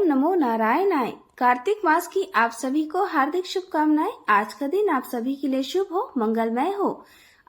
नमो नारायणाय। कार्तिक मास की आप सभी को हार्दिक शुभकामनाएं। आज का दिन आप सभी के लिए शुभ हो, मंगलमय हो।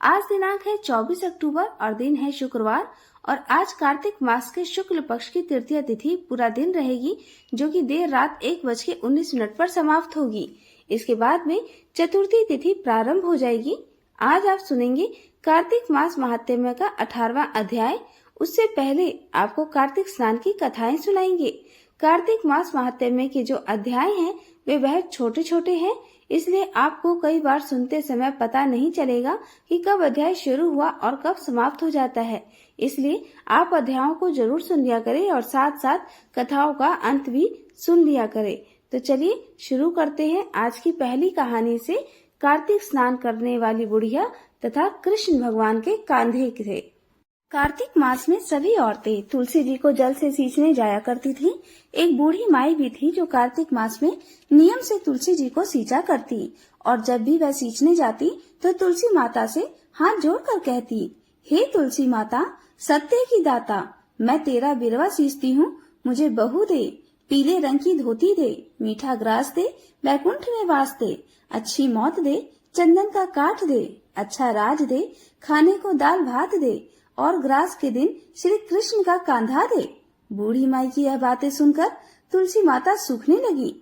आज दिनांक है 24 अक्टूबर और दिन है शुक्रवार और आज कार्तिक मास के शुक्ल पक्ष की तृतीया तिथि पूरा दिन रहेगी, जो कि देर रात 1:19 पर समाप्त होगी। इसके बाद में चतुर्थी तिथि प्रारंभ हो जाएगी। आज आप सुनेंगे कार्तिक मास महात्म्य का 18वां अध्याय। उससे पहले आपको कार्तिक स्नान की कथाएं सुनाएंगे। कार्तिक मास महात्म्य के जो अध्याय हैं वे बहुत छोटे छोटे हैं, इसलिए आपको कई बार सुनते समय पता नहीं चलेगा कि कब अध्याय शुरू हुआ और कब समाप्त हो जाता है। इसलिए आप अध्यायों को जरूर सुन लिया करें और साथ साथ कथाओं का अंत भी सुन लिया करें। तो चलिए शुरू करते हैं आज की पहली कहानी से, कार्तिक स्नान करने वाली बुढ़िया तथा कृष्ण भगवान के कांधे से। कार्तिक मास में सभी औरतें तुलसी जी को जल से सींचने जाया करती थी। एक बूढ़ी माई भी थी जो कार्तिक मास में नियम से तुलसी जी को सींचा करती और जब भी वह सींचने जाती तो तुलसी माता से हाथ जोड़कर कहती, हे तुलसी माता, सत्य की दाता, मैं तेरा बिरवा सींचती हूँ, मुझे बहू दे, पीले रंग की धोती दे, मीठा ग्रास दे, वैकुंठ में वास दे, अच्छी मौत दे, चंदन का काठ दे, अच्छा राज दे, खाने को दाल भात दे और ग्रास के दिन श्री कृष्ण का कांधा दे। बूढ़ी माई की यह बातें सुनकर तुलसी माता सूखने लगी।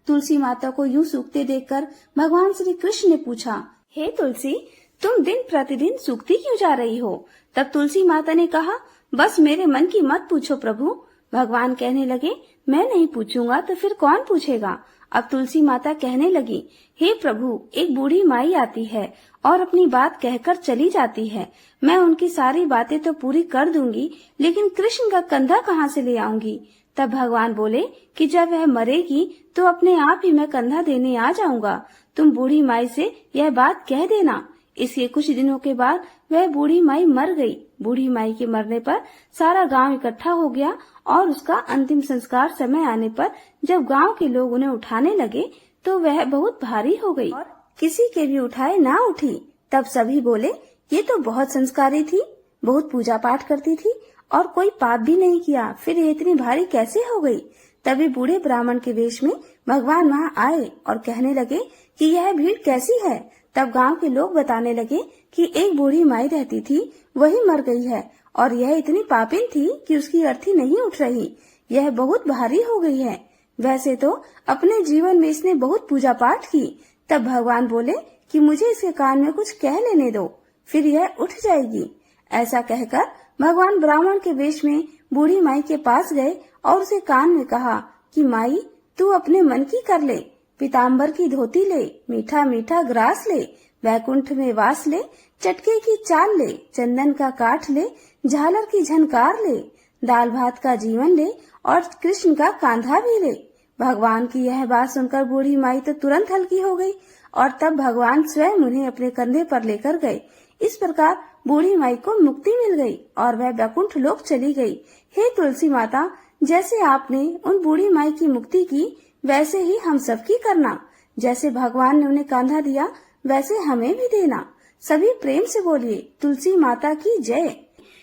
तुलसी माता को यूं सूखते देखकर भगवान श्री कृष्ण ने पूछा, हे तुलसी, तुम दिन प्रतिदिन सूखती क्यों जा रही हो? तब तुलसी माता ने कहा, बस मेरे मन की मत पूछो प्रभु। भगवान कहने लगे, मैं नहीं पूछूंगा तो फिर कौन पूछेगा? अब तुलसी माता कहने लगी, हे प्रभु, एक बूढ़ी माई आती है और अपनी बात कहकर चली जाती है। मैं उनकी सारी बातें तो पूरी कर दूंगी, लेकिन कृष्ण का कंधा कहाँ से ले आऊंगी? तब भगवान बोले कि जब वह मरेगी तो अपने आप ही मैं कंधा देने आ जाऊंगा। तुम बूढ़ी माई से यह बात कह देना। इसके कुछ दिनों के बाद वह बूढ़ी माई मर गई। बूढ़ी माई के मरने पर सारा गांव इकट्ठा हो गया और उसका अंतिम संस्कार समय आने पर जब गांव के लोग उन्हें उठाने लगे तो वह बहुत भारी हो गई और किसी के भी उठाए ना उठी। तब सभी बोले, ये तो बहुत संस्कारी थी, बहुत पूजा पाठ करती थी और कोई पाप भी नहीं किया, फिर ये इतनी भारी कैसे हो गई? तभी बूढ़े ब्राह्मण के वेश में भगवान वहाँ आए और कहने लगे कि यह भीड़ कैसी है? तब गांव के लोग बताने लगे कि एक बूढ़ी माई रहती थी, वही मर गई है और यह इतनी पापिन थी कि उसकी अर्थी नहीं उठ रही। यह बहुत भारी हो गई है। वैसे तो अपने जीवन में इसने बहुत पूजा पाठ की। तब भगवान बोले कि मुझे इसके कान में कुछ कह लेने दो, फिर यह उठ जाएगी। ऐसा कहकर भगवान ब्राह्मण के वेश में बूढ़ी माई के पास गए और उसे कान में कहा कि माई, तू अपने मन की कर ले, पीताम्बर की धोती ले, मीठा मीठा ग्रास ले, वैकुंठ में वास ले, चटके की चाल ले, चंदन का काठ ले, झालर की झनकार ले, दाल भात का जीवन ले और कृष्ण का कांधा भी ले। भगवान की यह बात सुनकर बूढ़ी माई तो तुरंत हल्की हो गई और तब भगवान स्वयं उन्हें अपने कंधे पर लेकर गए। इस प्रकार बूढ़ी माई को मुक्ति मिल गई और वह वैकुंठ लोक चली गई। हे तुलसी माता, जैसे आपने उन बूढ़ी माई की मुक्ति की, वैसे ही हम सबकी करना। जैसे भगवान ने उन्हें कांधा दिया, वैसे हमें भी देना। सभी प्रेम से बोलिए, तुलसी माता की जय।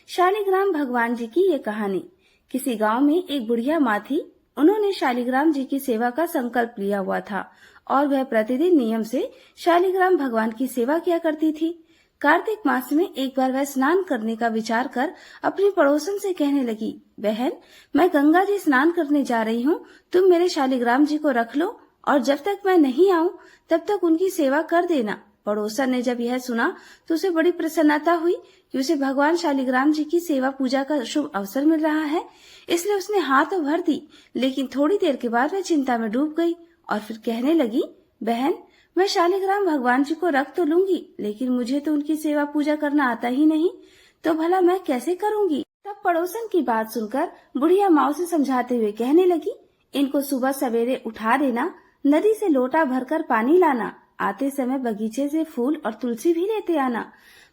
शालिग्राम भगवान जी की ये कहानी। किसी गांव में एक बुढ़िया माँ थी। उन्होंने शालिग्राम जी की सेवा का संकल्प लिया हुआ था और वह प्रतिदिन नियम से शालिग्राम भगवान की सेवा किया करती थी। कार्तिक मास में एक बार वह स्नान करने का विचार कर अपनी पड़ोसन से कहने लगी, बहन, मैं गंगा जी स्नान करने जा रही हूँ, तुम मेरे शालिग्राम जी को रख लो और जब तक मैं नहीं आऊँ तब तक उनकी सेवा कर देना। पड़ोसन ने जब यह सुना तो उसे बड़ी प्रसन्नता हुई कि उसे भगवान शालिग्राम जी की सेवा पूजा का शुभ अवसर मिल रहा है, इसलिए उसने हाथ तो भर दी, लेकिन थोड़ी देर के बाद वह चिंता में डूब गई और फिर कहने लगी, बहन, मैं शालिग्राम भगवान जी को रख तो लूंगी, लेकिन मुझे तो उनकी सेवा पूजा करना आता ही नहीं, तो भला मैं कैसे करूंगी? तब पड़ोसन की बात सुनकर बुढ़िया माँ उसे समझाते हुए कहने लगी, इनको सुबह सवेरे उठा देना, नदी से लोटा भरकर पानी लाना, आते समय बगीचे से फूल और तुलसी भी लेते आना,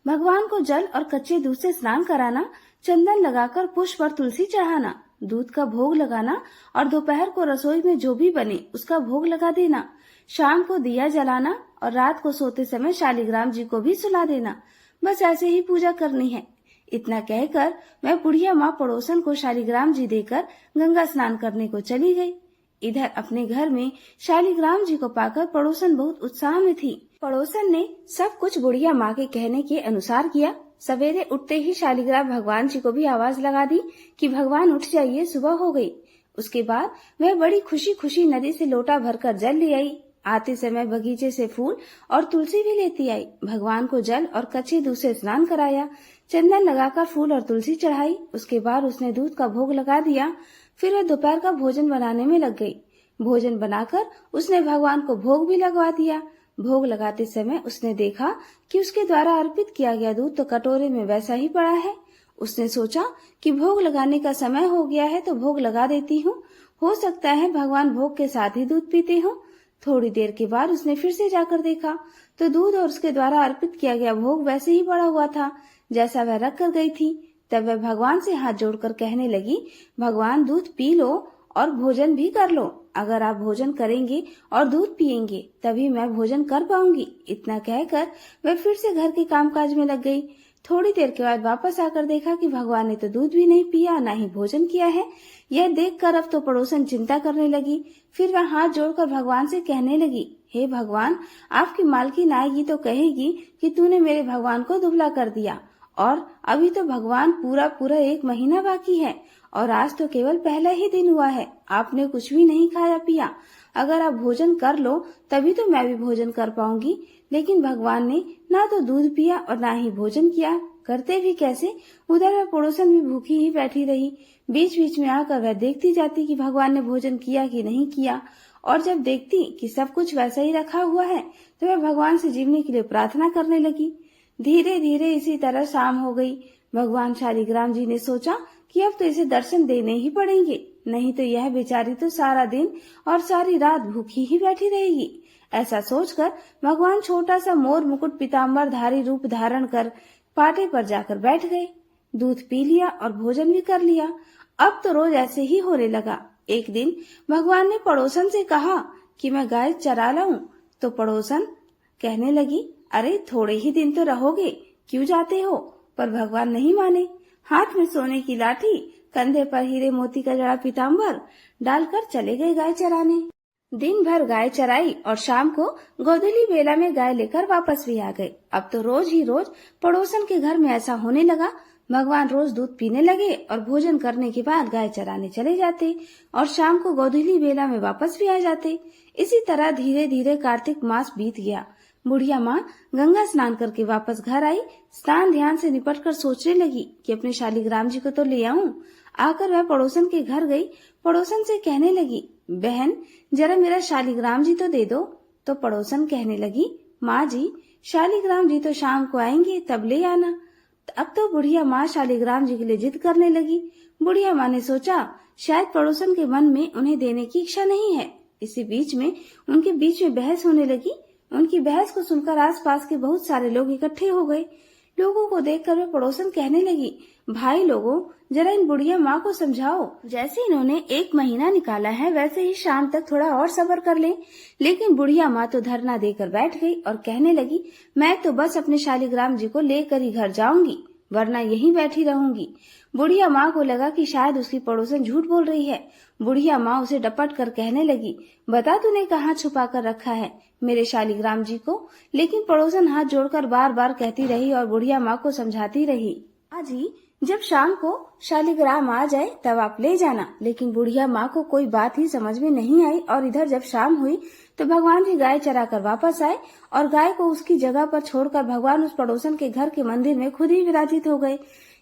भगवान को जल और कच्चे दूध से स्नान कराना, चंदन लगाकर पुष्प और तुलसी चढ़ाना, दूध का भोग लगाना और दोपहर को रसोई में जो भी बने उसका भोग लगा देना, शाम को दिया जलाना और रात को सोते समय शालिग्राम जी को भी सुला देना। बस ऐसे ही पूजा करनी है। इतना कहकर वह बुढ़िया माँ पड़ोसन को शालिग्राम जी देकर गंगा स्नान करने को चली गई। इधर अपने घर में शालिग्राम जी को पाकर पड़ोसन बहुत उत्साह में थी। पड़ोसन ने सब कुछ बुढ़िया माँ के कहने के अनुसार किया। सवेरे उठते ही शालिग्राम भगवान जी को भी आवाज लगा दी कि भगवान उठ जाइए, सुबह हो गई। उसके बाद वह बड़ी खुशी खुशी नदी से लोटा भरकर जल ले आई। आते समय बगीचे से फूल और तुलसी भी लेती आई। भगवान को जल और कच्चे दूध से स्नान कराया, चंदन लगाकर फूल और तुलसी चढ़ाई। उसके बाद उसने दूध का भोग लगा दिया। फिर वह दोपहर का भोजन बनाने में लग गई। भोजन बनाकर उसने भगवान को भोग भी लगवा दिया। भोग लगाते समय उसने देखा कि उसके द्वारा अर्पित किया गया दूध तो कटोरे में वैसा ही पड़ा है। उसने सोचा कि भोग लगाने का समय हो गया है तो भोग लगा देती हूँ, हो सकता है भगवान भोग के साथ ही दूध पीते हो। थोड़ी देर के बाद उसने फिर से जाकर देखा तो दूध और उसके द्वारा अर्पित किया गया भोग वैसे ही पड़ा हुआ था जैसा वह रख कर गई थी। तब वह भगवान से हाथ जोड़कर कहने लगी, भगवान दूध पी लो और भोजन भी कर लो। अगर आप भोजन करेंगे और दूध पिएंगे तभी मैं भोजन कर पाऊंगी। इतना कहकर वह फिर से घर के कामकाज में लग गई। थोड़ी देर के बाद वापस आकर देखा कि भगवान ने तो दूध भी नहीं पिया, ना ही भोजन किया है। यह देखकर अब तो पड़ोसन चिंता करने लगी। फिर वह हाथ जोड़कर भगवान से कहने लगी, हे भगवान, आपकी मालकिन आएगी तो कहेगी कि तूने मेरे भगवान को दुबला कर दिया और अभी तो भगवान पूरा 1 महीना बाकी है और आज तो केवल पहला ही दिन हुआ है। आपने कुछ भी नहीं खाया पिया। अगर आप भोजन कर लो तभी तो मैं भी भोजन कर पाऊंगी। लेकिन भगवान ने ना तो दूध पिया और ना ही भोजन किया, करते भी कैसे। उधर वह पड़ोसन भी भूखी ही बैठी रही। बीच बीच में आकर वह देखती जाती कि भगवान ने भोजन किया कि नहीं किया, और जब देखती कि सब कुछ वैसा ही रखा हुआ है तो वह भगवान से जीवने के लिए प्रार्थना करने लगी। धीरे धीरे इसी तरह शाम हो गई। भगवान शालिग्राम जी ने सोचा कि अब तो इसे दर्शन देने ही पड़ेंगे, नहीं तो यह बेचारी तो सारा दिन और सारी रात भूखी ही बैठी रहेगी। ऐसा सोचकर भगवान छोटा सा मोर मुकुट पीताम्बर धारी रूप धारण कर पाटे पर जाकर बैठ गए। दूध पी लिया और भोजन भी कर लिया। अब तो रोज ऐसे ही होने लगा। एक दिन भगवान ने पड़ोसन से कहा कि मैं गाय चरा लाऊं, तो पड़ोसन कहने लगी, अरे थोड़े ही दिन तो रहोगे, क्यों जाते हो। पर भगवान नहीं माने। हाथ में सोने की लाठी, कंधे पर हीरे मोती का जड़ा पीताम्बर डालकर चले गए गाय चराने। दिन भर गाय चराई और शाम को गोधूली बेला में गाय लेकर वापस भी आ गए। अब तो रोज ही रोज पड़ोसन के घर में ऐसा होने लगा। भगवान रोज दूध पीने लगे और भोजन करने के बाद गाय चराने चले जाते और शाम को गोधूली बेला में वापस भी आ जाते। इसी तरह धीरे धीरे कार्तिक मास बीत गया। बुढ़िया माँ गंगा स्नान करके वापस घर आई। स्नान ध्यान से निपट कर सोचने लगी कि अपने शालिग्राम जी को तो ले आऊं। आकर वह पड़ोसन के घर गई। पड़ोसन से कहने लगी, बहन जरा मेरा शालिग्राम जी तो दे दो। तो पड़ोसन कहने लगी, माँ जी शालिग्राम जी तो शाम को आएंगे तब ले आना। अब तो बुढ़िया माँ शालिग्राम जी के लिए जिद करने लगी। बुढ़िया माँ ने सोचा शायद पड़ोसन के मन में उन्हें देने की इच्छा नहीं है। इसी बीच में उनके बीच में बहस होने लगी। उनकी बहस को सुनकर आसपास के बहुत सारे लोग इकट्ठे हो गए। लोगों को देखकर वह पड़ोसन कहने लगी, भाई लोगों जरा इन बुढ़िया माँ को समझाओ। जैसे इन्होंने 1 महीना निकाला है वैसे ही शाम तक थोड़ा और सब्र कर ले। लेकिन बुढ़िया माँ तो धरना देकर बैठ गई और कहने लगी, मैं तो बस अपने शालिग्राम जी को लेकर ही घर जाऊंगी, वरना यहीं बैठी रहूंगी। बुढ़िया माँ को लगा कि शायद उसकी पड़ोसन झूठ बोल रही है। बुढ़िया माँ उसे डपट कर कहने लगी, बता तूने कहाँ छुपा कर रखा है मेरे शालिग्राम जी को। लेकिन पड़ोसन हाथ जोड़कर बार बार कहती रही और बुढ़िया माँ को समझाती रही, जी जब शाम को शालिग्राम आ जाए तब आप ले जाना। लेकिन बुढ़िया माँ को कोई बात ही समझ में नहीं आई। और इधर जब शाम हुई तो भगवान जी गाय चरा कर वापस आए और गाय को उसकी जगह पर छोड़कर भगवान उस पड़ोसन के घर के मंदिर में खुद ही विराजित हो गए।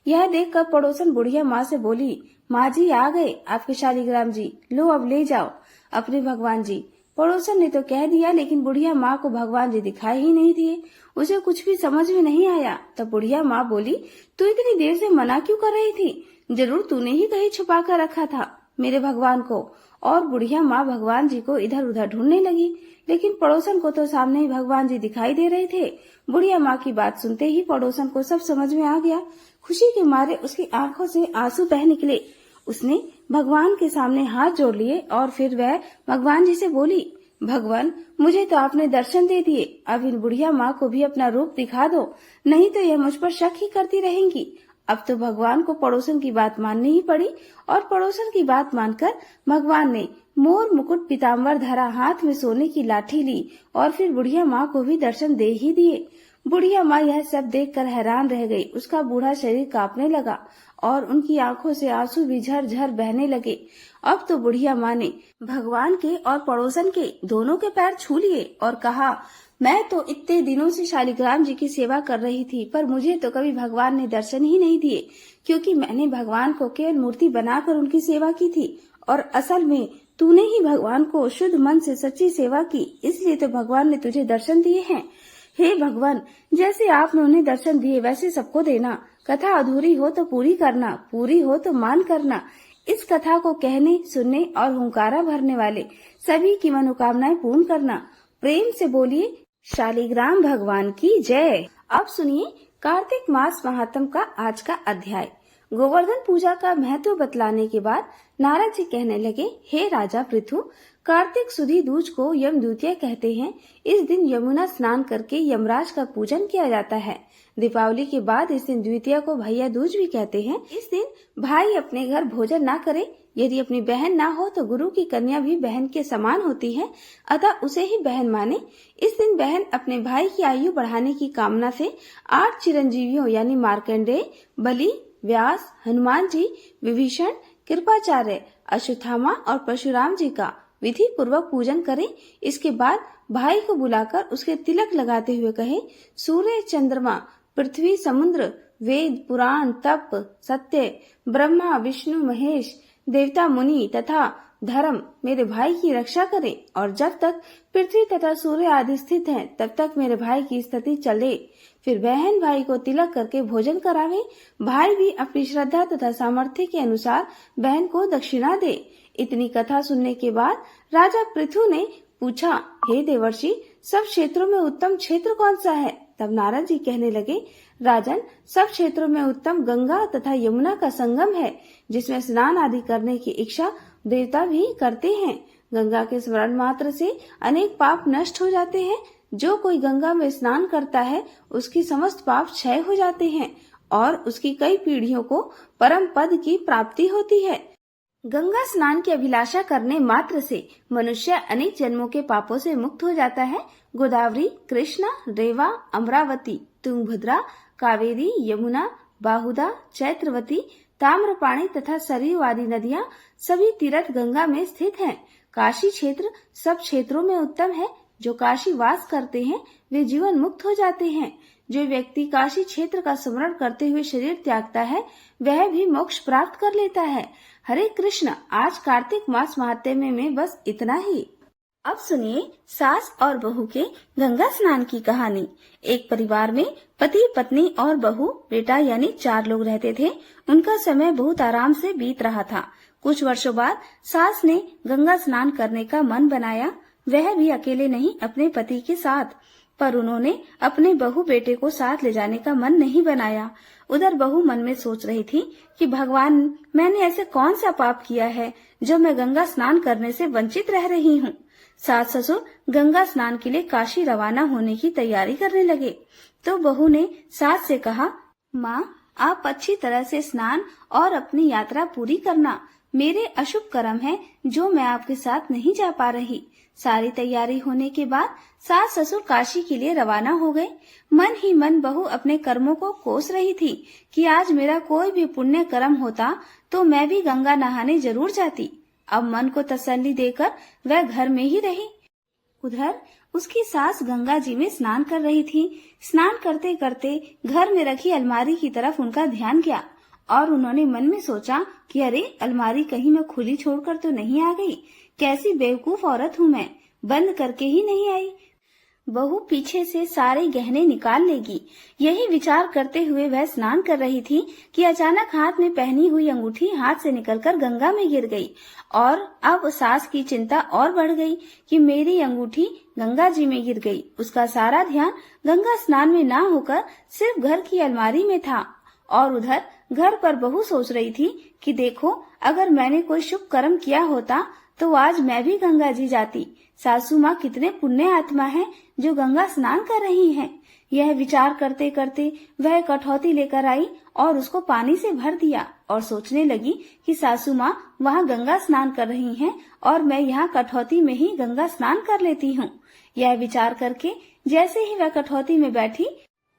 यह देखकर पड़ोसन बुढ़िया माँ से बोली, माँ जी आ गए आपके शालिग्राम जी, लो अब ले जाओ अपने भगवान जी। पड़ोसन ने तो कह दिया लेकिन बुढ़िया माँ को भगवान जी दिखाई ही नहीं दिए। उसे कुछ भी समझ में नहीं आया। तब बुढ़िया माँ बोली, तू इतनी देर से मना क्यों कर रही थी, जरूर तूने ही कहीं छुपा कर रखा था मेरे भगवान को। और बुढ़िया माँ भगवान जी को इधर उधर ढूंढने लगी, लेकिन पड़ोसन को तो सामने ही भगवान जी दिखाई दे रहे थे। बुढ़िया माँ की बात सुनते ही पड़ोसन को सब समझ में आ गया। खुशी के मारे उसकी आंखों से आंसू बह निकले। उसने भगवान के सामने हाथ जोड़ लिए और फिर वह भगवान जी से बोली, भगवान मुझे तो आपने दर्शन दे दिए, अब इन बुढ़िया माँ को भी अपना रूप दिखा दो, नहीं तो यह मुझ पर शक ही करती रहेंगी। अब तो भगवान को पड़ोसन की बात माननी ही पड़ी और पड़ोसन की बात मानकर भगवान ने मोर मुकुट पीताम्बर धरा, हाथ में सोने की लाठी ली और फिर बुढ़िया माँ को भी दर्शन दे ही दिए। बुढ़िया माँ यह सब देखकर हैरान रह गई। उसका बूढ़ा शरीर कांपने लगा और उनकी आंखों से आंसू भी झरझर बहने लगे। अब तो बुढ़िया माँ ने भगवान के और पड़ोसन के दोनों के पैर छू लिए और कहा, मैं तो इतने दिनों से शालिग्राम जी की सेवा कर रही थी, पर मुझे तो कभी भगवान ने दर्शन ही नहीं दिए, क्योंकि मैंने भगवान को केवल मूर्ति बनाकर उनकी सेवा की थी और असल में तूने ही भगवान को शुद्ध मन से सच्ची सेवा की, इसलिए तो भगवान ने तुझे दर्शन दिए हैं। हे भगवान, जैसे आपने उन्हें दर्शन दिए वैसे सबको देना। कथा अधूरी हो तो पूरी करना, पूरी हो तो मान करना। इस कथा को कहने, सुनने और हुंकारा भरने वाले सभी की मनोकामनाएं पूर्ण करना। प्रेम से बोलिए शालिग्राम भगवान की जय। अब सुनिए कार्तिक मास महात्म का आज का अध्याय। गोवर्धन पूजा का महत्व बतलाने के बाद नारद जी कहने लगे, हे राजा पृथु, कार्तिक सुधी दूज को यम द्वितीया कहते हैं। इस दिन यमुना स्नान करके यमराज का पूजन किया जाता है। दीपावली के बाद इस दिन द्वितीया को भैया दूज भी कहते हैं। इस दिन भाई अपने घर भोजन न करे। यदि अपनी बहन ना हो तो गुरु की कन्या भी बहन के समान होती है, अतः उसे ही बहन माने। इस दिन बहन अपने भाई की आयु बढ़ाने की कामना से 8 चिरंजीवियों यानी मार्कंडेय, बलि, व्यास, हनुमान जी, विभीषण, कृपाचार्य, अश्वत्थामा और परशुराम जी का विधि पूर्वक पूजन करें। इसके बाद भाई को बुलाकर उसके तिलक लगाते हुए कहे, सूर्य, चंद्रमा, पृथ्वी, समुद्र, वेद, पुराण, तप, सत्य, ब्रह्मा, विष्णु, महेश, देवता, मुनि तथा धर्म मेरे भाई की रक्षा करें, और जब तक पृथ्वी तथा सूर्य आदि स्थित हैं, तब तक मेरे भाई की स्थिति चले। फिर बहन भाई को तिलक करके भोजन करावे। भाई भी अपनी श्रद्धा तथा सामर्थ्य के अनुसार बहन को दक्षिणा दे। इतनी कथा सुनने के बाद राजा पृथु ने पूछा, हे देवर्षि, सब क्षेत्रों में उत्तम क्षेत्र कौन सा है? तब नारद जी कहने लगे, राजन, सब क्षेत्रों में उत्तम गंगा तथा यमुना का संगम है, जिसमें स्नान आदि करने की इच्छा देवता भी करते हैं। गंगा के स्मरण मात्र से अनेक पाप नष्ट हो जाते हैं। जो कोई गंगा में स्नान करता है उसकी समस्त पाप क्षय हो जाते हैं और उसकी कई पीढ़ियों को परम पद की प्राप्ति होती है। गंगा स्नान की अभिलाषा करने मात्र से मनुष्य अनेक जन्मों के पापों से मुक्त हो जाता है। गोदावरी, कृष्णा, रेवा, अमरावती, तुंगभद्रा, कावेरी, यमुना, बाहुदा, चैत्रवती, ताम्रपाणी तथा सरयू आदि नदियां सभी तीर्थ गंगा में स्थित हैं। काशी क्षेत्र सब क्षेत्रों में उत्तम है। जो काशी वास करते हैं वे जीवन मुक्त हो जाते हैं। जो व्यक्ति काशी क्षेत्र का स्मरण करते हुए शरीर त्यागता है वह भी मोक्ष प्राप्त कर लेता है। हरे कृष्ण। आज कार्तिक मास महात्म्य में बस इतना ही। अब सुनिए सास और बहू के गंगा स्नान की कहानी। एक परिवार में पति, पत्नी और बहू, बेटा यानी 4 लोग रहते थे। उनका समय बहुत आराम से बीत रहा था। कुछ वर्षों बाद सास ने गंगा स्नान करने का मन बनाया। वह भी अकेले नहीं, अपने पति के साथ, पर उन्होंने अपने बहू बेटे को साथ ले जाने का मन नहीं बनाया। उधर बहू मन में सोच रही थी कि भगवान, मैंने ऐसे कौन सा पाप किया है जो मैं गंगा स्नान करने से वंचित रह रही हूँ। सास ससुर गंगा स्नान के लिए काशी रवाना होने की तैयारी करने लगे तो बहू ने सास से कहा, माँ, आप अच्छी तरह से स्नान और अपनी यात्रा पूरी करना। मेरे अशुभ कर्म है जो मैं आपके साथ नहीं जा पा रही। सारी तैयारी होने के बाद सास ससुर काशी के लिए रवाना हो गए। मन ही मन बहू अपने कर्मों को कोस रही थी कि आज मेरा कोई भी पुण्य कर्म होता तो मैं भी गंगा नहाने जरूर जाती। अब मन को तसल्ली देकर वह घर में ही रही। उधर उसकी सास गंगा जी में स्नान कर रही थी। स्नान करते करते घर में रखी अलमारी की तरफ उनका ध्यान गया और उन्होंने मन में सोचा कि अरे, अलमारी कहीं मैं खुली छोड़कर तो नहीं आ गई। कैसी बेवकूफ औरत हूँ मैं, बंद करके ही नहीं आई। बहू पीछे से सारे गहने निकाल लेगी। यही विचार करते हुए वह स्नान कर रही थी कि अचानक हाथ में पहनी हुई अंगूठी हाथ से निकलकर गंगा में गिर गई। और अब सास की चिंता और बढ़ गई कि मेरी अंगूठी गंगा जी में गिर गई। उसका सारा ध्यान गंगा स्नान में ना होकर सिर्फ घर की अलमारी में था। और उधर घर पर बहू सोच रही थी कि देखो, अगर मैंने कोई शुभ कर्म किया होता तो आज मैं भी गंगा जी जाती। सासू माँ कितने पुण्य आत्मा है जो गंगा स्नान कर रही हैं। यह विचार करते करते वह कठौती लेकर आई और उसको पानी से भर दिया और सोचने लगी कि सासू माँ वहाँ गंगा स्नान कर रही हैं और मैं यहाँ कठौती में ही गंगा स्नान कर लेती हूँ। यह विचार करके जैसे ही वह कठौती में बैठी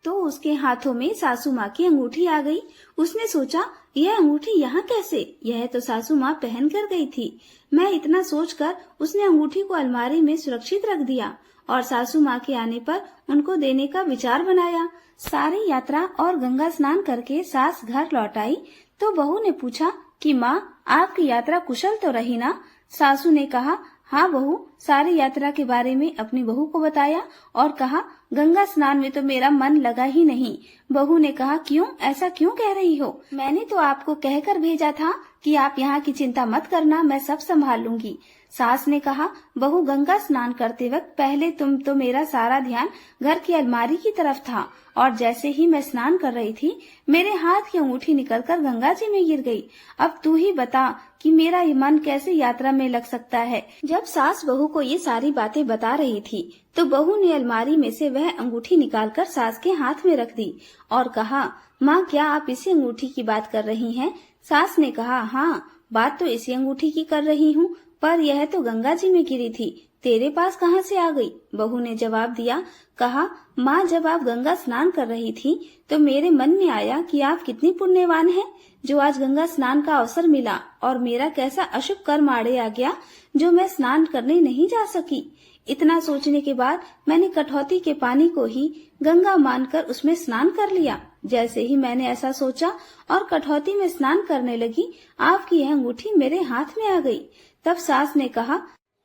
तो उसके हाथों में सासू माँ की अंगूठी आ गई। उसने सोचा, यह अंगूठी यहाँ कैसे? यह तो सासू माँ पहन कर गई थी। मैं इतना सोचकर उसने अंगूठी को अलमारी में सुरक्षित रख दिया और सासू माँ के आने पर उनको देने का विचार बनाया। सारी यात्रा और गंगा स्नान करके सास घर लौट आई तो बहू ने पूछा कि माँ, आपकी यात्रा कुशल तो रही ना? सासू ने कहा, हाँ बहू। सारी यात्रा के बारे में अपनी बहू को बताया और कहा, गंगा स्नान में तो मेरा मन लगा ही नहीं। बहू ने कहा, क्यों? ऐसा क्यों कह रही हो? मैंने तो आपको कहकर भेजा था कि आप यहाँ की चिंता मत करना, मैं सब संभाल लूंगी। सास ने कहा, बहू गंगा स्नान करते वक्त पहले तो मेरा सारा ध्यान घर की अलमारी की तरफ था और जैसे ही मैं स्नान कर रही थी मेरे हाथ की अंगूठी निकलकर गंगा जी में गिर गई। अब तू ही बता कि मेरा ये मन कैसे यात्रा में लग सकता है। जब सास बहू को ये सारी बातें बता रही थी तो बहू ने अलमारी में से वह अंगूठी निकालकर सास के हाथ में रख दी और कहा, माँ क्या आप इसी अंगूठी की बात कर रही हैं? सास ने कहा, हाँ बात तो इसी अंगूठी की कर रही हूँ, पर यह तो गंगा जी में गिरी थी, तेरे पास कहाँ से आ गई? बहू ने जवाब दिया, कहा, माँ जब आप गंगा स्नान कर रही थी तो मेरे मन में आया कि आप कितनी पुण्यवान हैं जो आज गंगा स्नान का अवसर मिला और मेरा कैसा अशुभ कर्म आड़े आ गया जो मैं स्नान करने नहीं जा सकी। इतना सोचने के बाद मैंने कठौती के पानी को ही गंगा मानकर उसमें स्नान कर लिया। जैसे ही मैंने ऐसा सोचा और कठौती में स्नान करने लगी, आपकी यह अंगूठी मेरे हाथ में आ गई। तब सास ने कहा,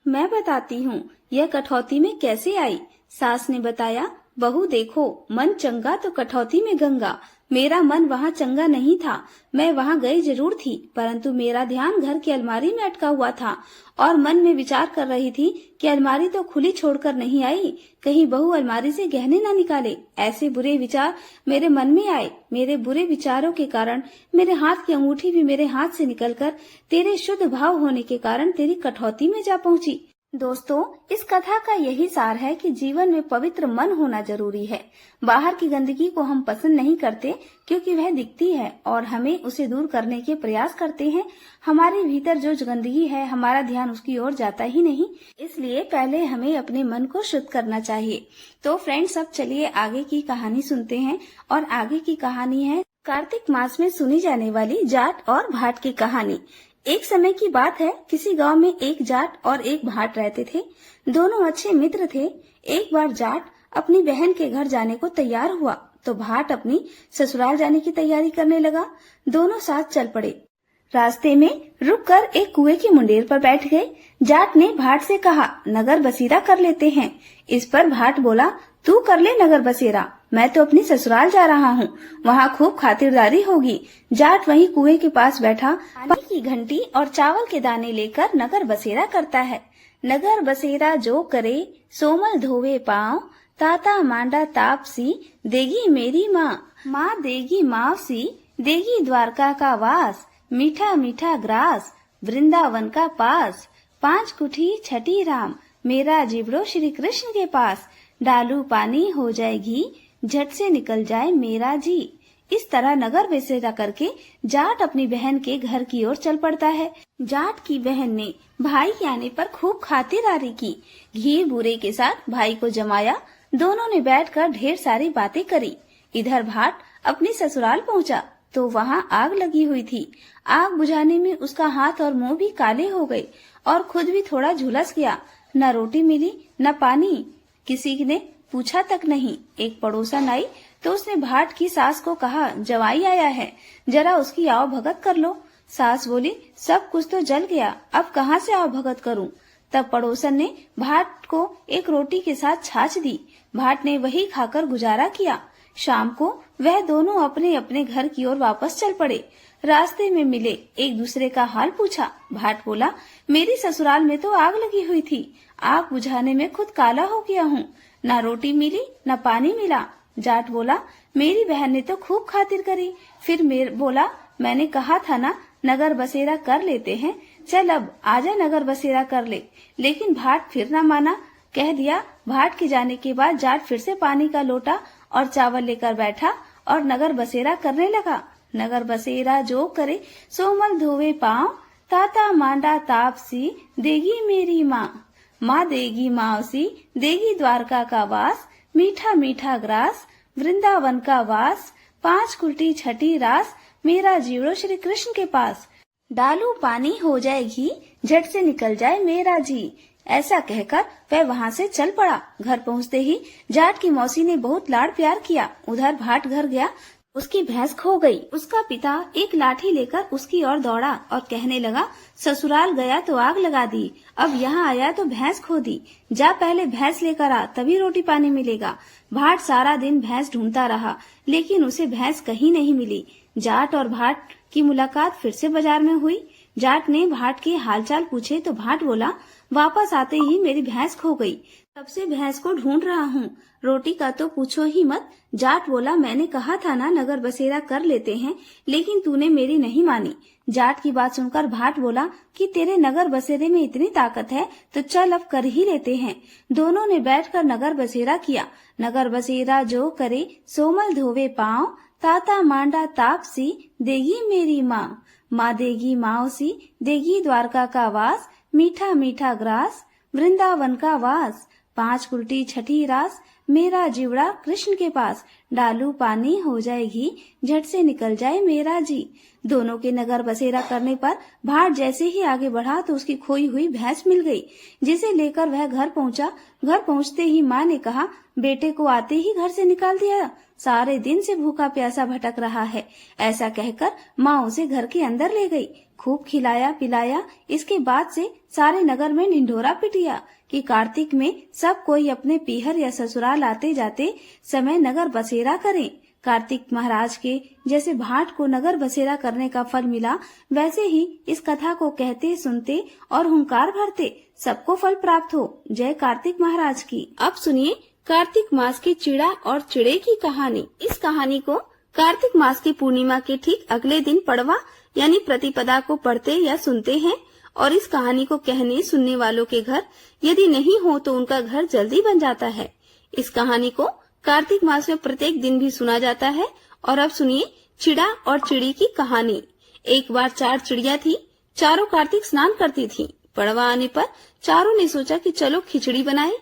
मैं बताती हूँ यह कठौती में कैसे आई। सास ने बताया, बहू देखो, मन चंगा तो कठौती में गंगा। मेरा मन वहाँ चंगा नहीं था। मैं वहाँ गई जरूर थी, परंतु मेरा ध्यान घर की अलमारी में अटका हुआ था और मन में विचार कर रही थी कि अलमारी तो खुली छोड़कर नहीं आई, कहीं बहू अलमारी से गहने न निकाले। ऐसे बुरे विचार मेरे मन में आए। मेरे बुरे विचारों के कारण मेरे हाथ की अंगूठी भी मेरे हाथ से निकलकर तेरे शुद्ध भाव होने के कारण तेरी कठौती में जा पहुंची। दोस्तों, इस कथा का यही सार है कि जीवन में पवित्र मन होना जरूरी है। बाहर की गंदगी को हम पसंद नहीं करते क्योंकि वह दिखती है और हमें उसे दूर करने के प्रयास करते हैं। हमारे भीतर जो गंदगी है हमारा ध्यान उसकी ओर जाता ही नहीं, इसलिए पहले हमें अपने मन को शुद्ध करना चाहिए। तो फ्रेंड्स, अब चलिए आगे की कहानी सुनते हैं और आगे की कहानी है कार्तिक मास में सुनी जाने वाली जाट और भाट की कहानी। एक समय की बात है, किसी गांव में एक जाट और एक भाट रहते थे। दोनों अच्छे मित्र थे। एक बार जाट अपनी बहन के घर जाने को तैयार हुआ तो भाट अपनी ससुराल जाने की तैयारी करने लगा। दोनों साथ चल पड़े। रास्ते में रुककर एक कुएं की मुंडेर पर बैठ गए। जाट ने भाट से कहा, नगर बसेरा कर लेते हैं। इस पर भाट बोला, तू कर ले नगर बसेरा, मैं तो अपनी ससुराल जा रहा हूँ, वहाँ खूब खातिरदारी होगी। जाट वहीं कुएं के पास बैठा पानी की घंटी और चावल के दाने लेकर नगर बसेरा करता है। नगर बसेरा जो करे सोमल धोवे पाँव, ताता मांडा तापसी देगी मेरी माँ। माँ देगी मावसी, देगी द्वारका का वास, मीठा मीठा ग्रास वृंदावन का पास। 5 कुठी छठी राम, मेरा जिबड़ो श्री कृष्ण के पास। डालू पानी हो जाएगी, झट से निकल जाए मेरा जी। इस तरह नगर बसेरा करके जाट अपनी बहन के घर की ओर चल पड़ता है। जाट की बहन ने भाई के आने पर खूब खातिरदारी की। घी बूरे के साथ भाई को जमाया। दोनों ने बैठकर ढेर सारी बातें करी। इधर भाट अपनी ससुराल पहुंचा तो वहाँ आग लगी हुई थी। आग बुझाने में उसका हाथ और मुंह भी काले हो गए और खुद भी थोड़ा झुलस गया। न रोटी मिली न पानी, किसी ने पूछा तक नहीं। एक पड़ोसन आई तो उसने भाट की सास को कहा, जवाई आया है, जरा उसकी आओ भगत कर लो। सास बोली, सब कुछ तो जल गया, अब कहाँ से आओ भगत करूं। तब पड़ोसन ने भाट को एक रोटी के साथ छाछ दी। भाट ने वही खाकर गुजारा किया। शाम को वह दोनों अपने अपने घर की ओर वापस चल पड़े। रास्ते में मिले, एक दूसरे का हाल पूछा। भाट बोला, मेरी ससुराल में तो आग लगी हुई थी, आग बुझाने में खुद काला हो गया हूँ, न रोटी मिली न पानी मिला। जाट बोला, मेरी बहन ने तो खूब खातिर करी, फिर बोला, मैंने कहा था ना नगर बसेरा कर लेते हैं, चल अब आजा नगर बसेरा कर ले। लेकिन भाट फिर न माना। कह दिया। भाट के जाने के बाद जाट फिर से पानी का लोटा और चावल लेकर बैठा और नगर बसेरा करने लगा। नगर बसेरा जो करे सोमल धोवे पाँव, ताता मांडा तापसी देगी मेरी माँ। माँ देगी मावसी, देगी द्वारका का वास, मीठा मीठा ग्रास वृंदावन का वास। 5 कुल्टी छठी रास, मेरा जीवड़ो श्री कृष्ण के पास। डालू पानी हो जाए घी, झट से निकल जाए मेरा जी। ऐसा कहकर वह वहाँ से चल पड़ा। घर पहुँचते ही जाट की मौसी ने बहुत लाड़ प्यार किया। उधर भाट घर गया, उसकी भैंस खो गई। उसका पिता एक लाठी लेकर उसकी ओर दौड़ा और कहने लगा, ससुराल गया तो आग लगा दी, अब यहाँ आया तो भैंस खो दी। जा पहले भैंस लेकर आ, तभी रोटी पानी मिलेगा। भाट सारा दिन भैंस ढूंढता रहा, लेकिन उसे भैंस कहीं नहीं मिली। जाट और भाट की मुलाकात फिर से बाजार में हुई। जाट ने भाट के हालचाल पूछे तो भाट बोला, वापस आते ही मेरी भैंस खो गई, तब से भैंस को ढूंढ रहा हूँ। रोटी का तो पूछो ही मत। जाट बोला, मैंने कहा था ना नगर बसेरा कर लेते हैं, लेकिन तूने मेरी नहीं मानी। जाट की बात सुनकर भाट बोला कि तेरे नगर बसेरे में इतनी ताकत है तो चल अब कर ही लेते हैं। दोनों ने बैठकर नगर बसेरा किया। नगर बसेरा जो करे सोमल धोवे पाँव, ताता मांडा तापसी देगी मेरी माँ। माँ देगी मावसी, देगी द्वारका का वास, मीठा मीठा ग्रास वृंदावन का वास। 5 कुल्टी छठी रास, मेरा जीवड़ा कृष्ण के पास। डालू पानी हो जाए घी, झट से निकल जाए मेरा जी। दोनों के नगर बसेरा करने पर भाट जैसे ही आगे बढ़ा तो उसकी खोई हुई भैंस मिल गई, जिसे लेकर वह घर पहुंचा। घर पहुंचते ही माँ ने कहा, बेटे को आते ही घर से निकाल दिया, सारे दिन से भूखा प्यासा भटक रहा है। ऐसा कहकर माँ उसे घर के अंदर ले गई, खूब खिलाया पिलाया। इसके बाद से सारे नगर में ढिंढोरा पिटिया कि कार्तिक में सब कोई अपने पीहर या ससुराल आते जाते समय नगर बसेरा करें। कार्तिक महाराज के जैसे भाट को नगर बसेरा करने का फल मिला, वैसे ही इस कथा को कहते सुनते और हुंकार भरते सबको फल प्राप्त हो। जय कार्तिक महाराज की। अब सुनिए कार्तिक मास की चिड़ा और चिड़े की कहानी। इस कहानी को कार्तिक मास की पूर्णिमा के ठीक अगले दिन पड़वा यानी प्रतिपदा को पढ़ते या सुनते हैं, और इस कहानी को कहने सुनने वालों के घर यदि नहीं हो तो उनका घर जल्दी बन जाता है। इस कहानी को कार्तिक मास में प्रत्येक दिन भी सुना जाता है। और अब सुनिए चिड़ा और चिड़ी की कहानी। एक बार 4 चिड़िया थी, चारों कार्तिक स्नान करती थीं। पड़वा आने पर चारों ने सोचा कि चलो खिचड़ी बनाए।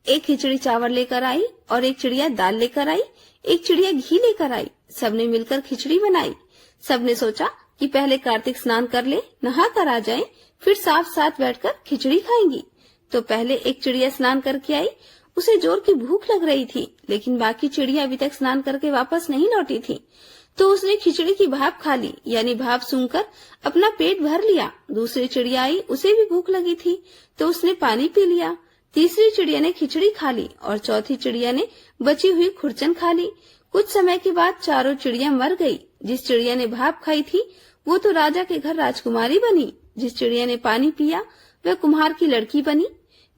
एक खिचड़ी चावल लेकर आई और एक चिड़िया दाल लेकर आई, एक चिड़िया घी लेकर आई। सबने मिलकर खिचड़ी बनाई। सबने सोचा कि पहले कार्तिक स्नान कर ले, नहा कर आ जाएं, फिर साथ बैठकर खिचड़ी खाएंगी। तो पहले एक चिड़िया स्नान करके आई। उसे जोर की भूख लग रही थी, लेकिन बाकी चिड़िया अभी तक स्नान करके वापस नहीं लौटी थी, तो उसने खिचड़ी की भाप खा ली, यानी भाप सूंघकर अपना पेट भर लिया। दूसरी चिड़िया आई, उसे भी भूख लगी थी, तो उसने पानी पी लिया। तीसरी चिड़िया ने खिचड़ी खा ली और चौथी चिड़िया ने बची हुई खुरचन खा ली। कुछ समय के बाद चारों चिड़िया मर गई। जिस चिड़िया ने भाप खाई थी वो तो राजा के घर राजकुमारी बनी। जिस चिड़िया ने पानी पिया वह कुम्हार की लड़की बनी।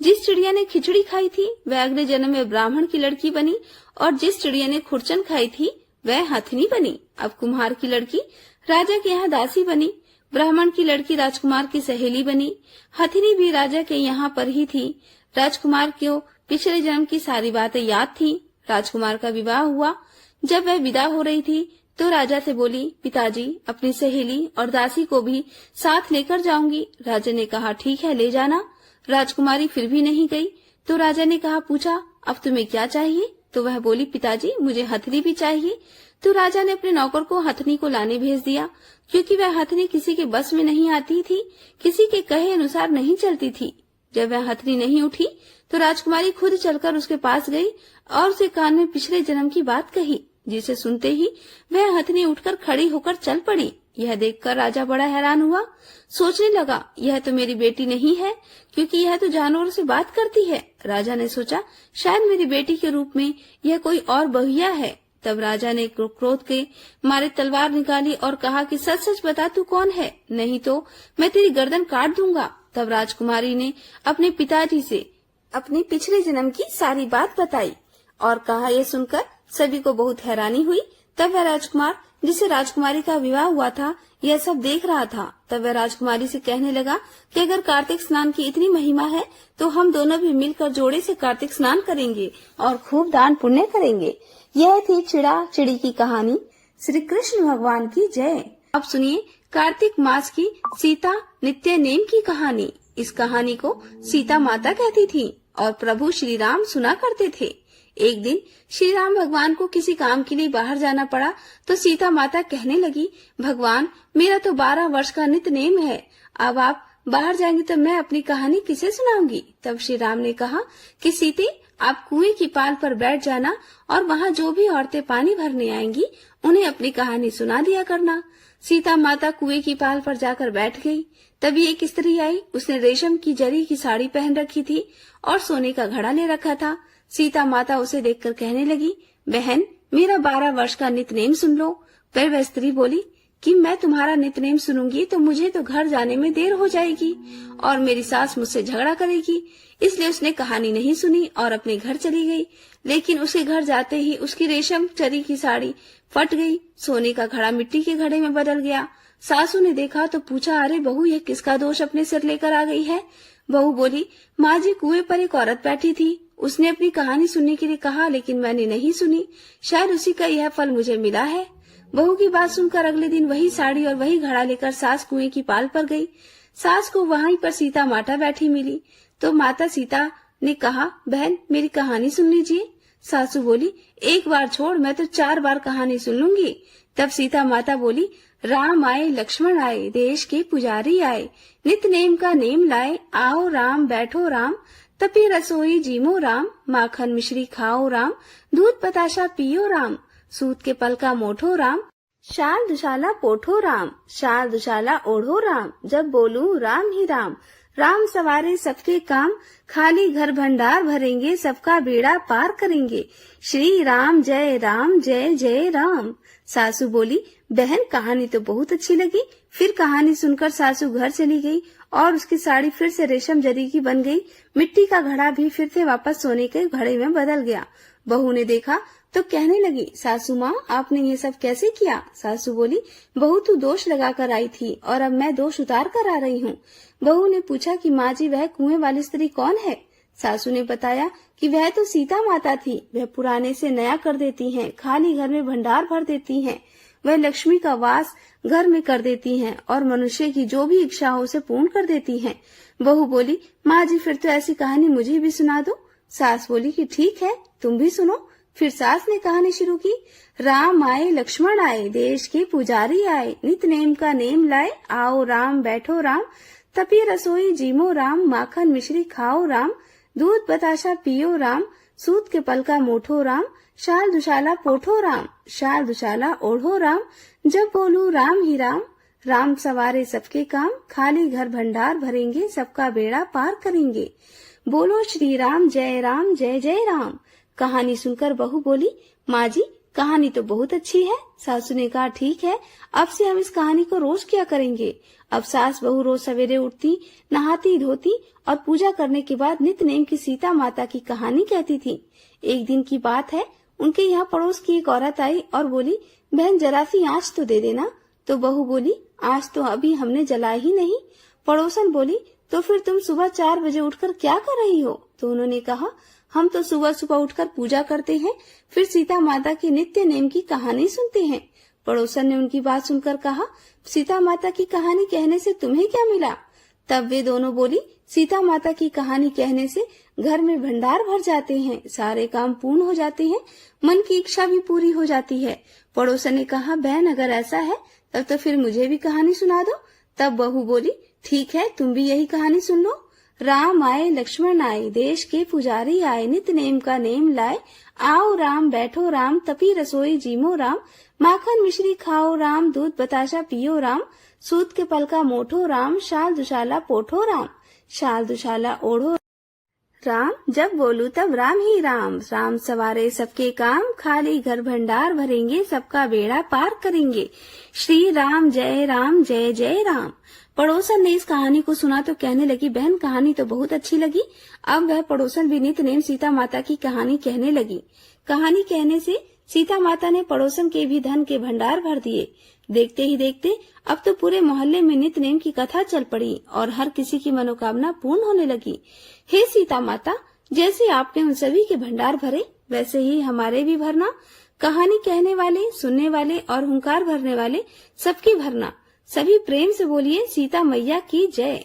जिस चिड़िया ने खिचड़ी खाई थी वह अगले जन्म में ब्राह्मण की लड़की बनी, और जिस चिड़िया ने खुरचन खाई थी वह हथनी बनी। अब कुम्हार की लड़की राजा के यहाँ दासी बनी, ब्राह्मण की लड़की राजकुमार की सहेली बनी, हथनी भी राजा के यहाँ पर ही थी। राजकुमार को पिछले जन्म की सारी बातें याद थी। राजकुमार का विवाह हुआ। जब वह विदा हो रही थी तो राजा से बोली, पिताजी अपनी सहेली और दासी को भी साथ लेकर जाऊंगी। राजा ने कहा, ठीक है ले जाना। राजकुमारी फिर भी नहीं गई, तो राजा ने कहा, पूछा अब तुम्हें क्या चाहिए? तो वह बोली, पिताजी मुझे हथनी भी चाहिए। तो राजा ने अपने नौकर को हथनी को लाने भेज दिया, क्योंकि वह हथनी किसी के बस में नहीं आती थी, किसी के कहे अनुसार नहीं चलती थी। जब वह हथनी नहीं उठी तो राजकुमारी खुद चलकर उसके पास गई और उसे कान में पिछले जन्म की बात कही, जिसे सुनते ही वह हथनी उठकर खड़ी होकर चल पड़ी। यह देखकर राजा बड़ा हैरान हुआ। सोचने लगा, यह तो मेरी बेटी नहीं है, क्योंकि यह तो जानवरों से बात करती है। राजा ने सोचा, शायद मेरी बेटी के रूप में यह कोई और बहुया है। तब राजा ने क्रोध के मारे तलवार निकाली और कहा कि सच सच बता तू कौन है, नहीं तो मैं तेरी गर्दन काट दूंगा। तब राजकुमारी ने अपने पिताजी से अपने पिछले जन्म की सारी बात बताई और कहा। यह सुनकर सभी को बहुत हैरानी हुई। तब वह राजकुमार जिसे राजकुमारी का विवाह हुआ था यह सब देख रहा था। तब वह राजकुमारी से कहने लगा कि अगर कार्तिक स्नान की इतनी महिमा है तो हम दोनों भी मिलकर जोड़े से कार्तिक स्नान करेंगे और खूब दान पुण्य करेंगे। यह थी चिड़ा चिड़ी की कहानी। श्री कृष्ण भगवान की जय। अब सुनिए कार्तिक मास की सीता नित्य नेम की कहानी। इस कहानी को सीता माता कहती थी और प्रभु श्री राम सुना करते थे। एक दिन श्री राम भगवान को किसी काम के लिए बाहर जाना पड़ा तो सीता माता कहने लगी, भगवान मेरा तो 12 वर्ष का नित्य नेम है, अब आप बाहर जाएंगे तो मैं अपनी कहानी किसे सुनाऊंगी। तब श्री राम ने कहा कि सीते आप कुएं की पाल पर बैठ जाना और वहाँ जो भी औरतें पानी भरने आएंगी उन्हें अपनी कहानी सुना दिया करना। सीता माता कुएं की पाल पर जाकर बैठ गई। तभी एक स्त्री आई। उसने रेशम की जरी की साड़ी पहन रखी थी और सोने का घड़ा ले रखा था। सीता माता उसे देखकर कहने लगी, बहन मेरा 12 वर्ष का नित्यनेम सुन लो। फिर वह स्त्री बोली कि मैं तुम्हारा नित्यनेम सुनूंगी तो मुझे तो घर जाने में देर हो जाएगी और मेरी सास मुझसे झगड़ा करेगी। इसलिए उसने कहानी नहीं सुनी और अपने घर चली गई। लेकिन उसके घर जाते ही उसकी रेशम जरी की साड़ी फट गई, सोने का घड़ा मिट्टी के घड़े में बदल गया। सासू ने देखा तो पूछा, अरे बहू ये किसका दोष अपने सिर लेकर आ गई है। बहू बोली, माँ जी कुएं पर एक औरत बैठी थी, उसने अपनी कहानी सुनने के लिए कहा लेकिन मैंने नहीं सुनी, शायद उसी का यह फल मुझे मिला है। बहू की बात सुनकर अगले दिन वही साड़ी और वही घड़ा लेकर सास कुएं की पाल पर गई। सास को वहीं पर सीता माता बैठी मिली तो माता सीता ने कहा, बहन मेरी कहानी सुन लीजिए। सासू बोली, एक बार छोड़, मैं तो 4 बार कहानी सुन लूंगी। तब सीता माता बोली, राम आए लक्ष्मण आए, देश के पुजारी आए, नित नेम का नेम लाए, आओ राम बैठो राम, तपी रसोई जीमो राम, माखन मिश्री खाओ राम, दूध बताशा पियो राम, सूत के पल का मोठो राम, शाल दुशाला पोठो राम, शाल दुशाला ओढ़ो राम, जब बोलूं राम ही राम, राम सवारे सबके काम, खाली घर भंडार भरेंगे, सबका बेड़ा पार करेंगे, श्री राम जय जय राम। सासू बोली, बहन कहानी तो बहुत अच्छी लगी। फिर कहानी सुनकर सासू घर चली गई और उसकी साड़ी फिर से रेशम जरी की बन गई। मिट्टी का घड़ा भी फिर से वापस सोने के घड़े में बदल गया। बहू ने देखा तो कहने लगी, सासू माँ आपने ये सब कैसे किया। सासू बोली, बहू तू दोष लगा कर आई थी और अब मैं दोष उतार कर आ रही हूँ। बहू ने पूछा कि माँ जी वह कुएं वाली स्त्री कौन है। सासू ने बताया कि वह तो सीता माता थी, वह पुराने से नया कर देती हैं, खाली घर में भंडार भर देती हैं, वह लक्ष्मी का वास घर में कर देती हैं और मनुष्य की जो भी इच्छा हो उसे पूर्ण कर देती हैं। बहू बोली, माँ जी फिर तो ऐसी कहानी मुझे भी सुना दो। सास बोली कि ठीक है तुम भी सुनो। फिर सास ने कहानी शुरू की, राम आए लक्ष्मण आए, देश के पुजारी आए, नित नेम का नेम लाए, आओ राम बैठो राम, तपी रसोई जीमो राम, माखन मिश्री खाओ राम, दूध बताशा पियो राम, सूत के पल का मोठो राम, शाल दुशाला पोठो राम, शाल दुशाला ओढ़ो राम, जब बोलू राम ही राम, राम सवारे सबके काम, खाली घर भंडार भरेंगे, सबका बेड़ा पार करेंगे, बोलो श्री राम जय राम। कहानी सुनकर बहू बोली, माँ जी कहानी तो बहुत अच्छी है। सासू ने कहा, ठीक है अब से हम इस कहानी को रोज किया करेंगे। अब सास बहू रोज सवेरे उठती, नहाती धोती और पूजा करने के बाद नित्य नेम की सीता माता की कहानी कहती थी। एक दिन की बात है, उनके यहाँ पड़ोस की एक औरत आई और बोली, बहन जरा सी आँच तो दे देना। तो बहू बोली, आँच तो अभी हमने जलाई ही नहीं। पड़ोसन बोली, तो फिर तुम सुबह 4 बजे उठकर क्या कर रही हो। तो उन्होंने कहा, हम तो सुबह सुबह उठकर पूजा करते हैं, फिर सीता माता की नित्य नेम की कहानी सुनते हैं। पड़ोसन ने उनकी बात सुनकर कहा, सीता माता की कहानी कहने से तुम्हें क्या मिला। तब वे दोनों बोली, सीता माता की कहानी कहने से घर में भंडार भर जाते हैं, सारे काम पूर्ण हो जाते हैं, मन की इच्छा भी पूरी हो जाती है। पड़ोसन ने कहा, बहन अगर ऐसा है तब तो फिर मुझे भी कहानी सुना दो। तब बहू बोली, ठीक है तुम भी यही कहानी सुन लो। राम आए लक्ष्मण आए, देश के पुजारी आए, नित नेम का नेम लाए, आओ राम बैठो राम, तपी रसोई जीमो राम, माखन मिश्री खाओ राम, दूध बताशा पियो राम, सूत के पल का मोठो राम, शाल दुशाला पोठो राम, शाल दुशाला ओढ़ो राम, जब बोलू तब राम ही राम, राम सवारे सबके काम, खाली घर भंडार भरेंगे, सबका बेड़ा पार करेंगे, श्री राम जय राम। पड़ोसन ने इस कहानी को सुना तो कहने लगी, बहन कहानी तो बहुत अच्छी लगी। अब वह पड़ोसन भी नित्य नेम सीता माता की कहानी कहने लगी। कहानी कहने से सीता माता ने पड़ोसन के भी धन के भंडार भर दिए। देखते ही देखते अब तो पूरे मोहल्ले में नित्य नेम की कथा चल पड़ी और हर किसी की मनोकामना पूर्ण होने लगी। हे सीता माता, जैसे आपने उन सभी के भंडार भरे वैसे ही हमारे भी भरना। कहानी कहने वाले, सुनने वाले और हुंकार भरने वाले सबकी भरना। सभी प्रेम से बोलिए सीता मैया की जय।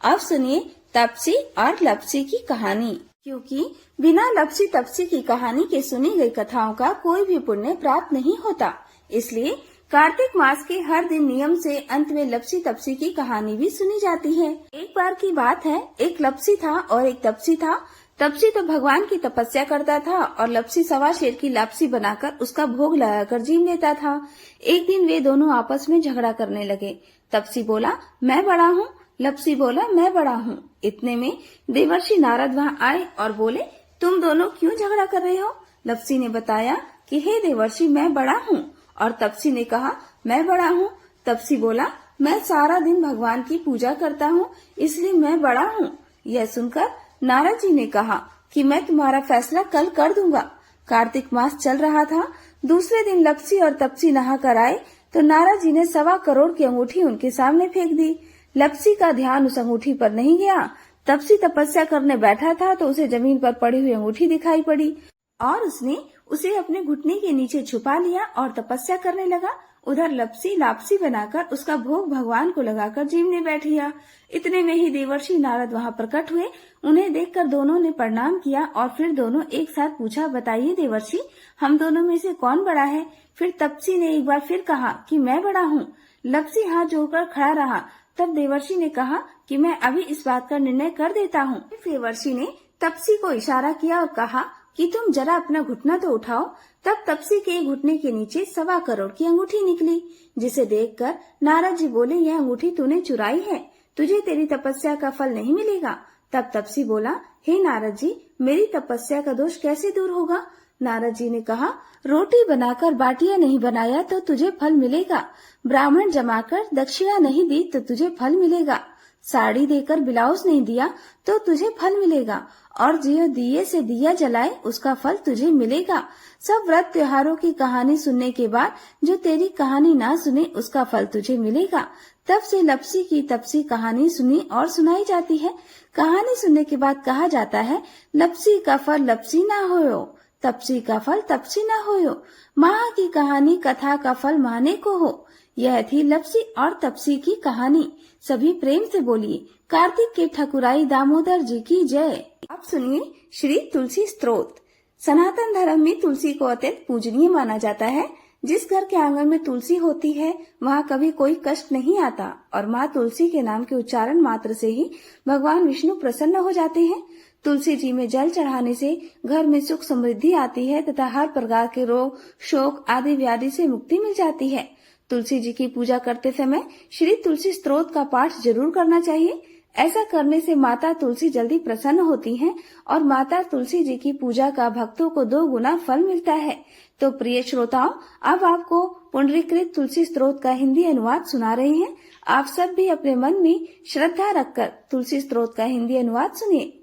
अब सुनिए तपसी और लपसी की कहानी। क्योंकि बिना लपसी तपसी की कहानी के सुनी गई कथाओं का कोई भी पुण्य प्राप्त नहीं होता, इसलिए कार्तिक मास के हर दिन नियम से अंत में लपसी तपसी की कहानी भी सुनी जाती है। एक बार की बात है, एक लपसी था और एक तपसी था। तपसी तो भगवान की तपस्या करता था और लपसी सवा शेर की लापसी बनाकर उसका भोग लगाकर जीव लेता था। एक दिन वे दोनों आपस में झगड़ा करने लगे। तपसी बोला, मैं बड़ा हूँ। लपसी बोला, मैं बड़ा हूँ। इतने में देवर्षि नारद वहाँ आए और बोले, तुम दोनों क्यों झगड़ा कर रहे हो? लपसी ने बताया कि हे देवर्षि, मैं बड़ा हूँ। और तपसी ने कहा, मैं बड़ा हूँ। तपसी बोला, मैं सारा दिन भगवान की पूजा करता हूँ, इसलिए मैं बड़ा हूँ। यह सुनकर नारद जी ने कहा कि मैं तुम्हारा फैसला कल कर दूंगा। कार्तिक मास चल रहा था। दूसरे दिन लपसी और तपसी नहा कर आए तो नारद जी ने 1.25 करोड़ की अंगूठी उनके सामने फेंक दी। लपसी का ध्यान उस अंगूठी पर नहीं गया। तपसी तपस्या करने बैठा था तो उसे जमीन पर पड़ी हुई अंगूठी दिखाई पड़ी और उसने उसे अपने घुटने के नीचे छुपा लिया और तपस्या करने लगा। उधर लपसी लापसी बनाकर उसका भोग भगवान को लगाकर जीवने बैठ गया। इतने में ही देवर्षि नारद वहाँ प्रकट हुए। उन्हें देखकर दोनों ने प्रणाम किया और फिर दोनों एक साथ पूछा, बताइए देवर्षि, हम दोनों में से कौन बड़ा है? फिर तपसी ने एक बार फिर कहा कि मैं बड़ा हूँ। लपसी हाथ जोड़कर खड़ा रहा। तब देवर्षि ने कहा कि मैं अभी इस बात का निर्णय कर देता हूँ। देवर्षि ने तपसी को इशारा किया और कहा कि तुम जरा अपना घुटना तो उठाओ। तब तपसी के घुटने के नीचे 1.25 करोड़ की अंगूठी निकली, जिसे देखकर नारद जी बोले, यह अंगूठी तूने चुराई है, तुझे तेरी तपस्या का फल नहीं मिलेगा। तब तपसी बोला, हे नारद जी, मेरी तपस्या का दोष कैसे दूर होगा? नारद जी ने कहा, रोटी बनाकर बाटियां नहीं बनाया तो तुझे फल मिलेगा। ब्राह्मण जमाकर दक्षिणा नहीं दी तो तुझे फल मिलेगा। साड़ी देकर ब्लाउज नहीं दिया तो तुझे फल मिलेगा। और जो दिए से दिया जलाए उसका फल तुझे मिलेगा। सब व्रत त्योहारों की कहानी सुनने के बाद जो तेरी कहानी ना सुने उसका फल तुझे मिलेगा। तब से लपसी की तपसी कहानी सुनी और सुनाई जाती है। कहानी सुनने के बाद कहा जाता है, लपसी का फल लपसी ना होयो, तपसी का फल तपसी ना होयो। माँ की कहानी कथा का फल माने को हो। यह थी लपसी और तपसी की कहानी। सभी प्रेम से बोलिए कार्तिक के ठकुराई दामोदर जी की जय। अब सुनिए श्री तुलसी स्तोत्र। सनातन धर्म में तुलसी को अत्यंत पूजनीय माना जाता है। जिस घर के आंगन में तुलसी होती है वहाँ कभी कोई कष्ट नहीं आता और माँ तुलसी के नाम के उच्चारण मात्र से ही भगवान विष्णु प्रसन्न हो जाते हैं। तुलसी जी में जल चढ़ाने से घर में सुख समृद्धि आती है तथा हर प्रकार के रोग, शोक आदि व्याधि से मुक्ति मिल जाती है। तुलसी जी की पूजा करते समय श्री तुलसी स्तोत्र का पाठ जरूर करना चाहिए। ऐसा करने से माता तुलसी जल्दी प्रसन्न होती हैं और माता तुलसी जी की पूजा का भक्तों को 2 गुना फल मिलता है। तो प्रिय श्रोताओं, अब आपको पुंडरीकृत तुलसी स्तोत्र का हिंदी अनुवाद सुना रहे हैं। आप सब भी अपने मन में श्रद्धा रखकर तुलसी स्तोत्र का हिंदी अनुवाद सुनिए।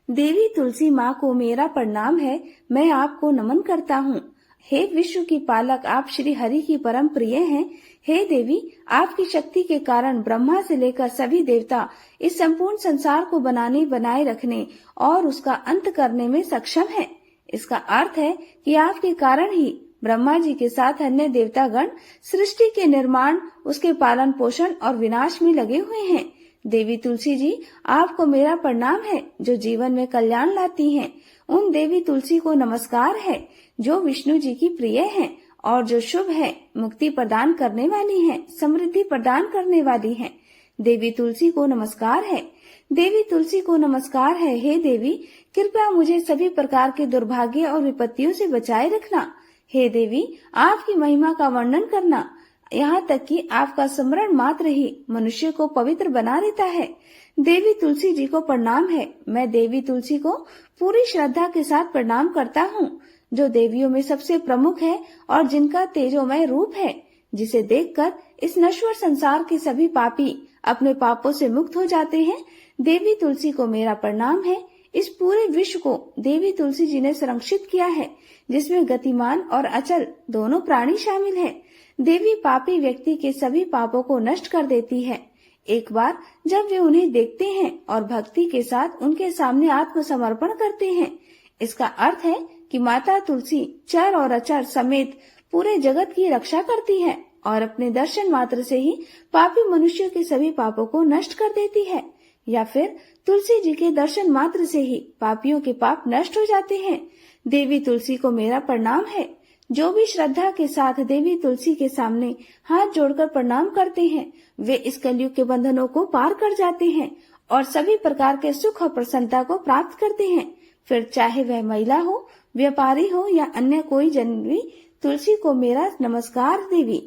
देवी तुलसी माँ को मेरा प्रणाम है, मैं आपको नमन करता हूँ। हे विश्व की पालक, आप श्री हरि की परम प्रिय हैं। हे देवी, आपकी शक्ति के कारण ब्रह्मा से लेकर सभी देवता इस संपूर्ण संसार को बनाए रखने और उसका अंत करने में सक्षम हैं। इसका अर्थ है कि आपके कारण ही ब्रह्मा जी के साथ अन्य देवतागण सृष्टि के निर्माण, उसके पालन पोषण और विनाश में लगे हुए हैं। देवी तुलसी जी, आपको मेरा प्रणाम है जो जीवन में कल्याण लाती हैं। उन देवी तुलसी को नमस्कार है जो विष्णु जी की प्रिय हैं और जो शुभ है, मुक्ति प्रदान करने वाली हैं, समृद्धि प्रदान करने वाली हैं। देवी तुलसी को नमस्कार है। देवी तुलसी को नमस्कार है। हे देवी, कृपया मुझे सभी प्रकार के दुर्भाग्य और विपत्तियों से बचाए रखना। हे देवी, आपकी महिमा का वर्णन करना, यहाँ तक कि आपका स्मरण मात्र ही मनुष्य को पवित्र बना देता है। देवी तुलसी जी को प्रणाम है। मैं देवी तुलसी को पूरी श्रद्धा के साथ प्रणाम करता हूँ, जो देवियों में सबसे प्रमुख है और जिनका तेजोमय रूप है, जिसे देखकर इस नश्वर संसार के सभी पापी अपने पापों से मुक्त हो जाते हैं। देवी तुलसी को मेरा प्रणाम है। इस पूरे विश्व को देवी तुलसी जी ने संरक्षित किया है, जिसमें गतिमान और अचल दोनों प्राणी शामिल हैं। देवी पापी व्यक्ति के सभी पापों को नष्ट कर देती है। एक बार जब वे उन्हें देखते हैं और भक्ति के साथ उनके सामने आत्मसमर्पण करते हैं, इसका अर्थ है कि माता तुलसी चर और अचर समेत पूरे जगत की रक्षा करती है और अपने दर्शन मात्र से ही पापी मनुष्यों के सभी पापों को नष्ट कर देती है। या फिर तुलसी जी के दर्शन मात्र से ही पापियों के पाप नष्ट हो जाते हैं। देवी तुलसी को मेरा प्रणाम है। जो भी श्रद्धा के साथ देवी तुलसी के सामने हाथ जोड़कर प्रणाम करते हैं, वे इस कलयुग के बंधनों को पार कर जाते हैं और सभी प्रकार के सुख और प्रसन्नता को प्राप्त करते हैं। फिर चाहे वह महिला हो, व्यापारी हो या अन्य कोई जन भी, तुलसी को मेरा नमस्कार। देवी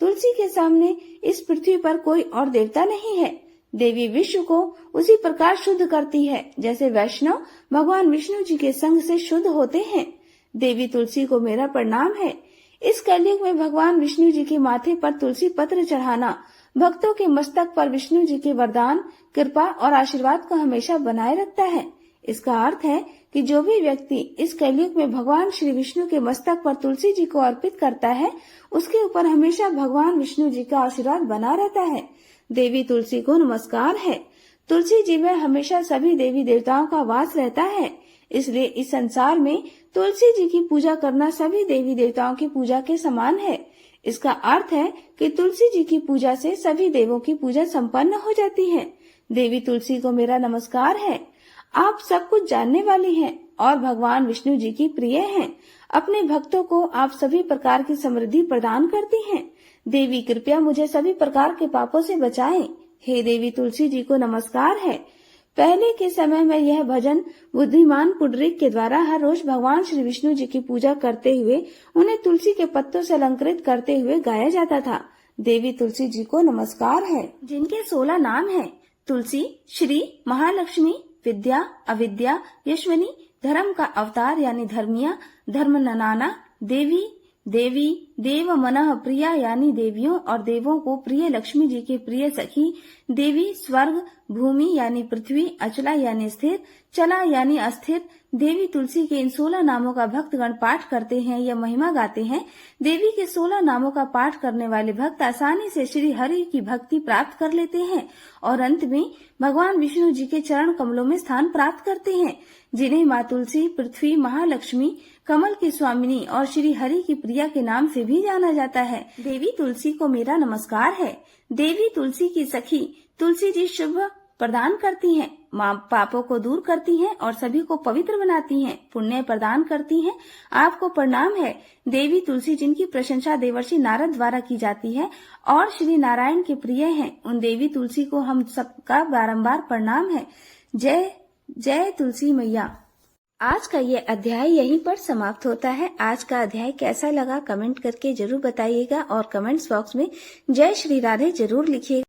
तुलसी के सामने इस पृथ्वी पर कोई और देवता नहीं है। देवी विश्व को उसी प्रकार शुद्ध करती है जैसे वैष्णव भगवान विष्णु जी के संग से शुद्ध होते हैं। देवी तुलसी को मेरा प्रणाम है। इस कलयुग में भगवान विष्णु जी के माथे पर तुलसी पत्र चढ़ाना भक्तों के मस्तक पर विष्णु जी के वरदान, कृपा और आशीर्वाद को हमेशा बनाए रखता है। इसका अर्थ है कि जो भी व्यक्ति इस कलयुग में भगवान श्री विष्णु के मस्तक पर तुलसी जी को अर्पित करता है, उसके ऊपर हमेशा भगवान विष्णु जी का आशीर्वाद बना रहता है। देवी तुलसी को नमस्कार है। तुलसी जी में हमेशा सभी देवी देवताओं का वास रहता है, इसलिए इस संसार में तुलसी जी की पूजा करना सभी देवी देवताओं की पूजा के समान है। इसका अर्थ है कि तुलसी जी की पूजा से सभी देवों की पूजा संपन्न हो जाती है। देवी तुलसी को मेरा नमस्कार है। आप सब कुछ जानने वाली हैं और भगवान विष्णु जी की प्रिय हैं। अपने भक्तों को आप सभी प्रकार की समृद्धि प्रदान करती हैं। देवी कृपया मुझे सभी प्रकार के पापों से बचाएं। हे देवी तुलसी जी को नमस्कार है। पहले के समय में यह भजन बुद्धिमान पुंडरीक के द्वारा हर रोज भगवान श्री विष्णु जी की पूजा करते हुए उन्हें तुलसी के पत्तों से अलंकृत करते हुए गाया जाता था। देवी तुलसी जी को नमस्कार है। जिनके 16 नाम हैं: तुलसी, श्री, महालक्ष्मी, विद्या, अविद्या, यशवनी, धर्म का अवतार यानी धर्मिया, धर्म ननाना, देवी, देवी, देव मनः प्रिया यानी देवियों और देवों को प्रिय लक्ष्मी जी की प्रिय सखी, देवी, स्वर्ग, भूमि यानी पृथ्वी, अचला यानी स्थिर, चला यानी अस्थिर। देवी तुलसी के इन 16 नामों का भक्तगण पाठ करते हैं या महिमा गाते हैं। देवी के 16 नामों का पाठ करने वाले भक्त आसानी से श्री हरि की भक्ति प्राप्त कर लेते हैं और अंत में भगवान विष्णु जी के चरण कमलों में स्थान प्राप्त करते हैं, जिन्हें माँ तुलसी, पृथ्वी, महालक्ष्मी, कमल की स्वामिनी और श्री हरि की प्रिया के नाम से भी जाना जाता है। देवी तुलसी को मेरा नमस्कार है। देवी तुलसी की सखी तुलसी जी शुभ प्रदान करती हैं, माँ पापों को दूर करती हैं और सभी को पवित्र बनाती हैं, पुण्य प्रदान करती हैं। आपको प्रणाम है। देवी तुलसी जिनकी प्रशंसा देवर्षि नारद द्वारा की जाती है और श्री नारायण के प्रिय हैं, उन देवी तुलसी को हम सबका बारंबार प्रणाम है। जय जय तुलसी मैया। आज का ये अध्याय यहीं पर समाप्त होता है। आज का अध्याय कैसा लगा कमेंट करके जरूर बताइएगा और कमेंट्स बॉक्स में जय श्री राधे जरूर लिखिएगा।